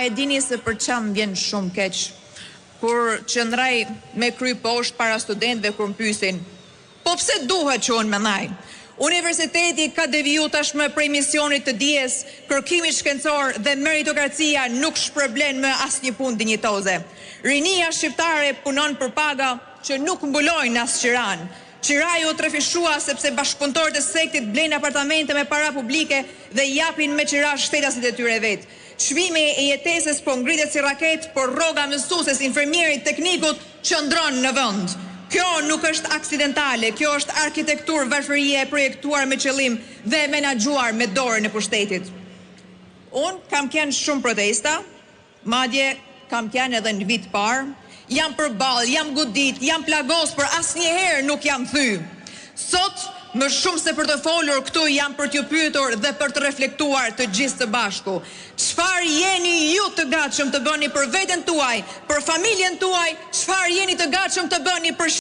E dini se për çam vjen shumë keq kur qëndraj me kry poshtë para studentëve kur më pyesin, po pse duhet që unë mendoj? Universiteti ka deviju tashmë prej misionit të dijes, kërkimi shkencor dhe meritokracia nuk shpërblen më asnjë punë dinjitoze. Rinia shqiptare punon për paga që nuk mbulojnë as qiran. Qiraju trefishua sepse bashkëpunëtorët e sektit blejnë apartamente me para publike dhe japin me qira shtetasit e tyre vetë. Çmimi i jetesës po ngritet si raket, por rroga mësueses, infermierit, teknikut qëndron në vend. Kjo nuk është aksidentale, kjo është arkitekturë varfërie e projektuar me qëllim dhe menaxhuar me dorën e pushtetit. Unë kam qenë shumë protesta, madje kam qenë edhe në vit parë, jam përballë, jam godit, jam plagos, por asnjëherë nuk jam thy. Sot, më shumë se për të folur këtu jam për t'ju pyetur dhe për të reflektuar të gjithë së bashku. Çfarë jeni ju të gatshëm të bëni për veten tuaj, për familjen tuaj, çfarë jeni të gatshëm të bëni për